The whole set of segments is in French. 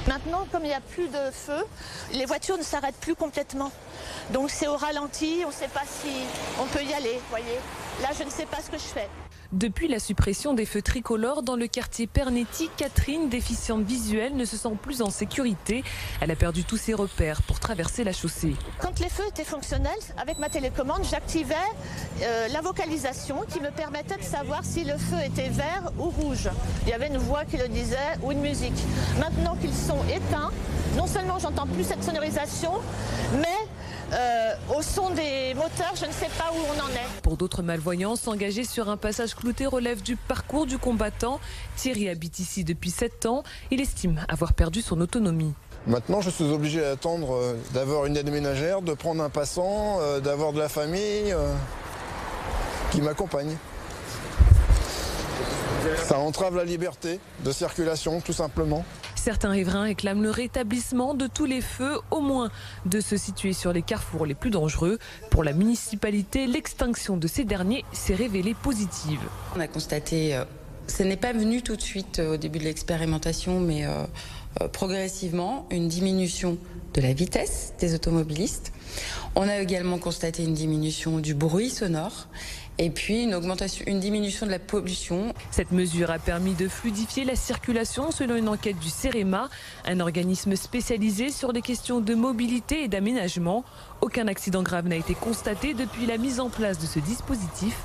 Maintenant, comme il n'y a plus de feu, les voitures ne s'arrêtent plus complètement. Donc c'est au ralenti, on ne sait pas si on peut y aller, voyez. Là, je ne sais pas ce que je fais. Depuis la suppression des feux tricolores dans le quartier Pernetti, Catherine, déficiente visuelle, ne se sent plus en sécurité. Elle a perdu tous ses repères pour traverser la chaussée. Quand les feux étaient fonctionnels, avec ma télécommande, j'activais la vocalisation qui me permettait de savoir si le feu était vert ou rouge. Il y avait une voix qui le disait ou une musique. Maintenant qu'ils sont éteints, non seulement j'entends plus cette sonorisation, mais au son des moteurs, je ne sais pas où on en est. Pour d'autres malvoyants, s'engager sur un passage clouté relève du parcours du combattant. Thierry habite ici depuis 7 ans. Il estime avoir perdu son autonomie. Maintenant, je suis obligé d'attendre d'avoir une aide ménagère, de prendre un passant, d'avoir de la famille qui m'accompagne. Ça entrave la liberté de circulation, tout simplement. Certains riverains réclament le rétablissement de tous les feux, au moins de se situer sur les carrefours les plus dangereux. Pour la municipalité, l'extinction de ces derniers s'est révélée positive. On a constaté, ce n'est pas venu tout de suite au début de l'expérimentation, mais progressivement, une diminution de la vitesse des automobilistes. On a également constaté une diminution du bruit sonore. Et puis une diminution de la pollution. Cette mesure a permis de fluidifier la circulation selon une enquête du CEREMA, un organisme spécialisé sur les questions de mobilité et d'aménagement. Aucun accident grave n'a été constaté depuis la mise en place de ce dispositif.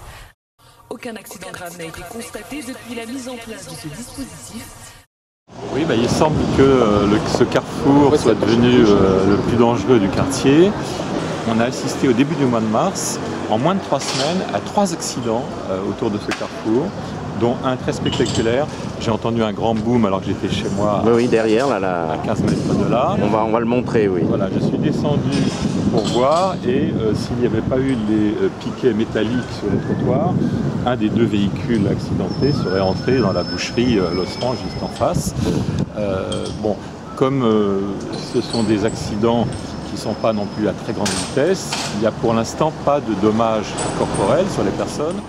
Oui, il semble que ce carrefour soit devenu le plus dangereux du quartier. On a assisté au début du mois de mars, en moins de 3 semaines, à 3 accidents autour de ce carrefour, dont un très spectaculaire. J'ai entendu un grand boom alors que j'étais chez moi derrière, là, à 15 mètres de là. On va le montrer, oui. Voilà, je suis descendu pour voir et s'il n'y avait pas eu les piquets métalliques sur le trottoir, un des 2 véhicules accidentés serait entré dans la boucherie L'Osran juste en face. Comme ce sont des accidents qui ne sont pas non plus à très grande vitesse, il n'y a pour l'instant pas de dommages corporels sur les personnes.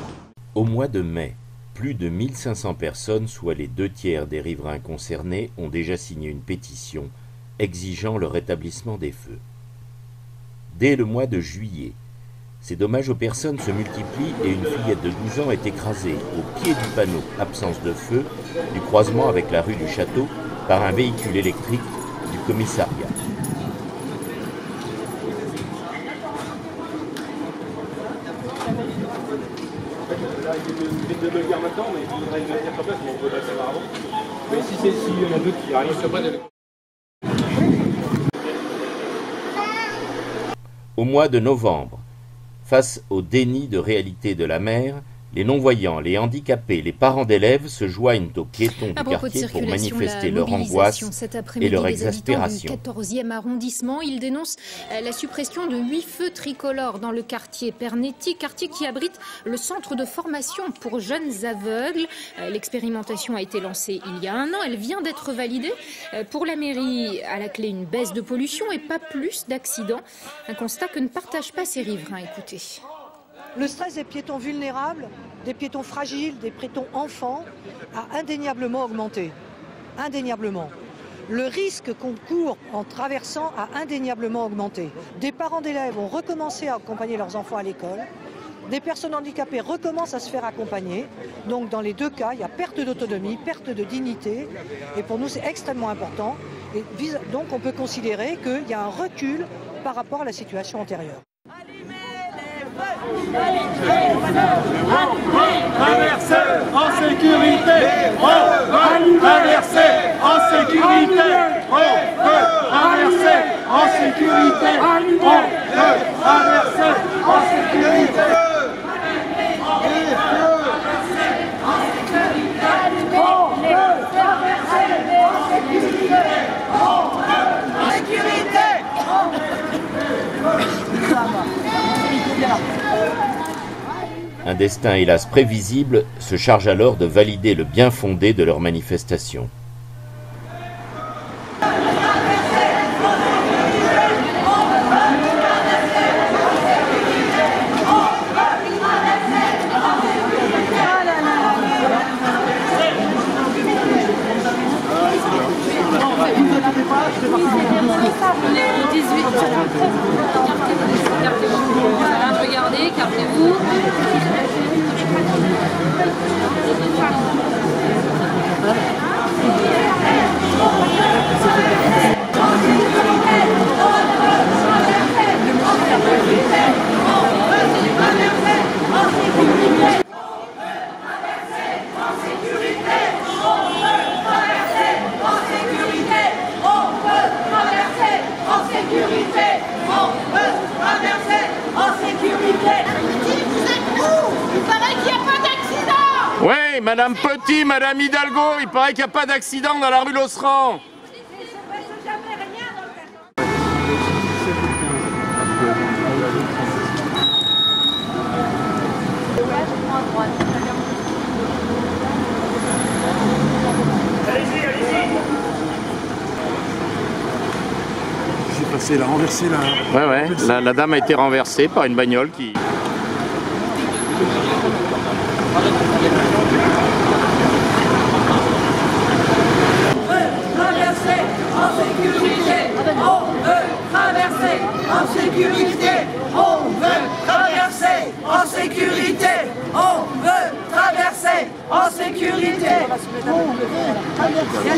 Au mois de mai, plus de 1500 personnes, soit les 2/3 des riverains concernés, ont déjà signé une pétition exigeant le rétablissement des feux. Dès le mois de juillet, ces dommages aux personnes se multiplient et une fillette de 12 ans est écrasée au pied du panneau « Absence de feu » du croisement avec la rue du Château par un véhicule électrique du commissariat. Au mois de novembre, face au déni de réalité de la mer, les non-voyants, les handicapés, les parents d'élèves se joignent aux piétons du quartier pour manifester leur angoisse et leur exaspération. Du 14e arrondissement, ils dénoncent la suppression de 8 feux tricolores dans le quartier Pernetti, quartier qui abrite le centre de formation pour jeunes aveugles. L'expérimentation a été lancée il y a 1 an, elle vient d'être validée. Pour la mairie, à la clé, une baisse de pollution et pas plus d'accidents. Un constat que ne partagent pas ces riverains. Écoutez. Le stress des piétons vulnérables, des piétons fragiles, des piétons enfants a indéniablement augmenté. Indéniablement. Le risque qu'on court en traversant a indéniablement augmenté. Des parents d'élèves ont recommencé à accompagner leurs enfants à l'école. Des personnes handicapées recommencent à se faire accompagner. Donc dans les 2 cas, il y a perte d'autonomie, perte de dignité. Et pour nous, c'est extrêmement important. Et donc on peut considérer qu'il y a un recul par rapport à la situation antérieure. Traverser en sécurité, traverser en sécurité, traverser en sécurité, traverser en sécurité. Un destin hélas prévisible se charge alors de valider le bien fondé de leur manifestation. partez pas, je fais partie Le 18. Cartez-vous. Voilà, regardez, cartez-vous. Ouais, Madame Petit, Madame Hidalgo, il paraît qu'il n'y a pas d'accident dans la rue Losserand. J'ai passé, il a renversé la... Ouais, la dame a été renversée par une bagnole qui... On veut traverser en sécurité. On veut traverser en sécurité. On veut traverser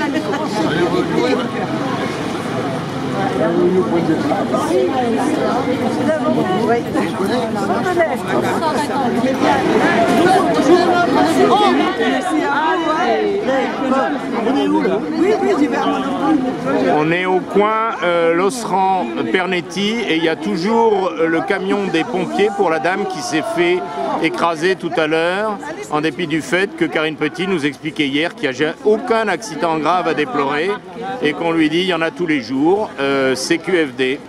On est au coin Losserand-Pernetti et il y a toujours le camion des pompiers pour la dame qui s'est fait écraser tout à l'heure, en dépit du fait que Karine Petit nous expliquait hier qu'il n'y a aucun accident grave à déplorer et qu'on lui dit il y en a tous les jours, CQFD.